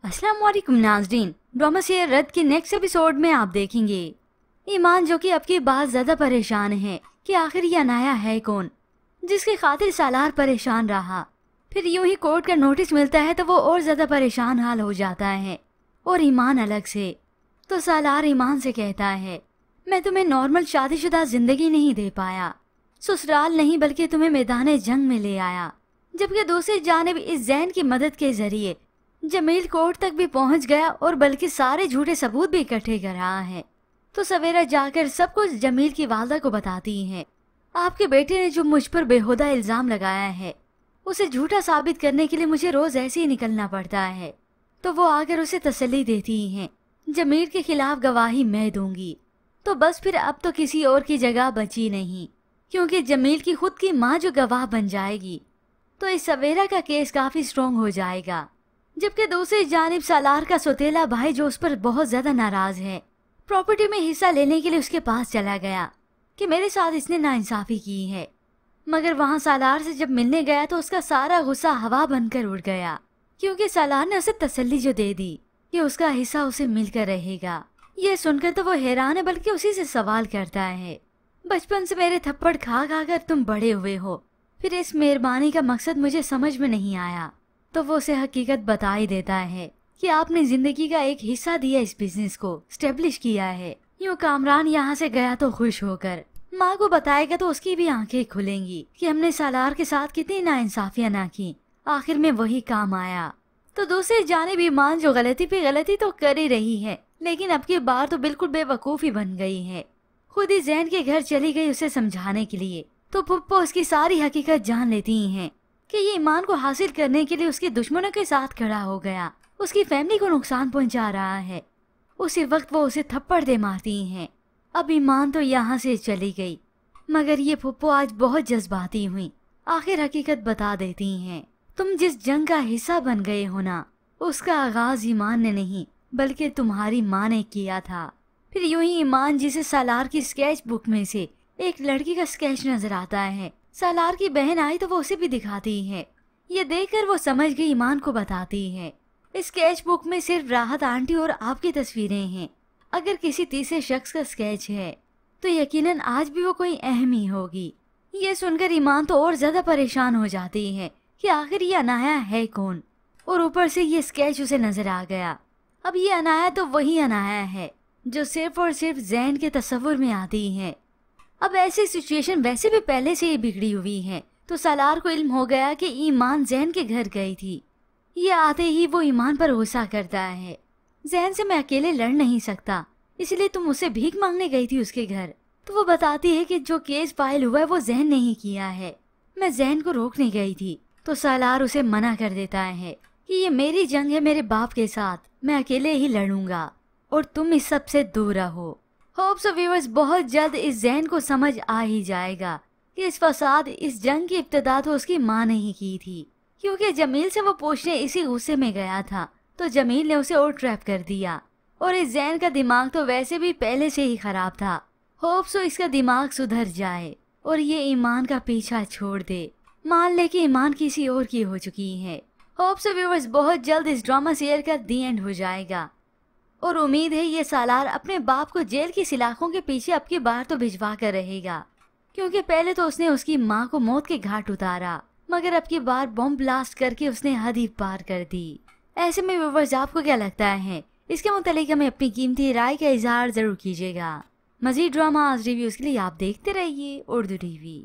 अस्सलाम वालेकुम नाज़रीन, ड्रामा से रद्द के नेक्स्ट एपिसोड में आप देखेंगे ईमान जो कि अब की बात ज्यादा परेशान है कि आखिर ये अनाया है कौन जिसके खातिर सालार परेशान रहा। फिर यूं ही कोर्ट का नोटिस मिलता है तो वो और ज्यादा परेशान हाल हो जाता है और ईमान अलग से। तो सालार ईमान से कहता है, मैं तुम्हें नॉर्मल शादीशुदा जिंदगी नहीं दे पाया, ससुराल नहीं बल्कि तुम्हें मैदान जंग में ले आया। जबकि दूसरी जानिब इस जैन की मदद के जरिए जमील कोर्ट तक भी पहुंच गया और बल्कि सारे झूठे सबूत भी इकट्ठे कर रहा है। तो सवेरा जाकर सब कुछ जमील की वालदा को बताती है। आपके बेटे ने जो मुझ पर बेहुदा इल्जाम लगाया है उसे झूठा साबित करने के लिए मुझे रोज ऐसे ही निकलना पड़ता है। तो वो आकर उसे तसल्ली देती हैं, जमील के खिलाफ गवाही मैं दूंगी। तो बस फिर अब तो किसी और की जगह बची नहीं, क्योंकि जमील की खुद की माँ जो गवाह बन जाएगी तो इस सवेरा का केस काफी स्ट्रॉन्ग हो जाएगा। जबकि दूसरी जानिब सालार का सौतेला भाई जो उस पर बहुत ज्यादा नाराज है, प्रॉपर्टी में हिस्सा लेने के लिए उसके पास चला गया कि मेरे साथ इसने नाइंसाफी की है। मगर वहाँ सालार से जब मिलने गया तो उसका सारा गुस्सा हवा बनकर उड़ गया, क्योंकि सालार ने उसे तसल्ली जो दे दी कि उसका हिस्सा उसे मिलकर रहेगा। ये सुनकर तो वो हैरान है, बल्कि उसी से सवाल करता है, बचपन से मेरे थप्पड़ खा खा कर तुम बड़े हुए हो, फिर इस मेहरबानी का मकसद मुझे समझ में नहीं आया। तो वो उसे हकीकत बता ही देता है कि आपने जिंदगी का एक हिस्सा दिया, इस बिजनेस को स्टेब्लिश किया है। यूँ कामरान यहाँ से गया तो खुश होकर माँ को बताएगा तो उसकी भी आंखें खुलेंगी कि हमने सालार के साथ कितनी नाइंसाफियां ना की, आखिर में वही काम आया। तो दूसरी जानिब ईमान जो गलती पे गलती तो कर ही रही है, लेकिन अब की बार तो बिल्कुल बेवकूफ़ी बन गई है। खुद ही जैन के घर चली गई उसे समझाने के लिए। तो पुप्पो उसकी सारी हकीकत जान लेती हैं कि ये ईमान को हासिल करने के लिए उसके दुश्मनों के साथ खड़ा हो गया, उसकी फैमिली को नुकसान पहुंचा रहा है। उसी वक्त वो उसे थप्पड़ दे मारती हैं। अब ईमान तो यहाँ से चली गई, मगर ये पुप्पो आज बहुत जज्बाती हुई, आखिर हकीकत बता देती हैं। तुम जिस जंग का हिस्सा बन गए हो ना, उसका आगाज ईमान ने नहीं बल्कि तुम्हारी माँ ने किया था। फिर यूं ही ईमान जिसे सालार की स्केच बुक में से एक लड़की का स्केच नजर आता है, सालार की बहन आई तो वो उसे भी दिखाती है। ये देखकर वो समझ गई, ईमान को बताती है, स्केच बुक में सिर्फ राहत आंटी और आपकी तस्वीरें हैं। अगर किसी तीसरे शख्स का स्केच है तो यकीनन आज भी वो कोई अहम ही होगी। ये सुनकर ईमान तो और ज्यादा परेशान हो जाती है कि आखिर ये अनाया है कौन, और ऊपर से ये स्केच उसे नजर आ गया। अब ये अनाया तो वही अनाया है जो सिर्फ और सिर्फ जैन के तस्वुर में आती है। अब ऐसी सिचुएशन वैसे भी पहले से ही बिगड़ी हुई है, तो सालार को इल्म हो गया कि ईमान जैन के घर गई थी। ये आते ही वो ईमान पर गुस्सा करता है, जैन से मैं अकेले लड़ नहीं सकता, इसलिए तुम उसे भीख मांगने गई थी उसके घर। तो वो बताती है कि जो केस फाइल हुआ है वो जैन ने ही किया है, मैं जैन को रोकने गई थी। तो सालार उसे मना कर देता है कि ये मेरी जंग है मेरे बाप के साथ, मैं अकेले ही लड़ूंगा और तुम इस सब से दूर रहो। होप्स ऑफ व्यूअर्स बहुत जल्द इस जैन को समझ आ ही जाएगा कि इस फसाद, इस जंग की इब्तिदा तो उसकी माँ ने ही की थी, क्योंकि जमील से वो पूछने इसी गुस्से में गया था तो जमील ने उसे और ट्रैप कर दिया। और इस जैन का दिमाग तो वैसे भी पहले से ही खराब था। होप्स इसका दिमाग सुधर जाए और ये ईमान का पीछा छोड़ दे, मान ले कि ईमान किसी और की हो चुकी है। होप्स व्यूअर्स बहुत जल्द इस ड्रामा सीरियल का दी एंड हो जाएगा और उम्मीद है ये सालार अपने बाप को जेल की सलाखों के पीछे अब की बार तो भिजवा कर रहेगा, क्योंकि पहले तो उसने उसकी माँ को मौत के घाट उतारा, मगर अब की बार बॉम्ब ब्लास्ट करके उसने हद ही पार कर दी। ऐसे में व्यूअर्स आपको क्या लगता है, इसके मुतालिक हमें अपनी कीमती राय का इजहार जरूर कीजिएगा। मजीद ड्रामा रिव्यूज के लिए आप देखते रहिए उर्दू टीवी।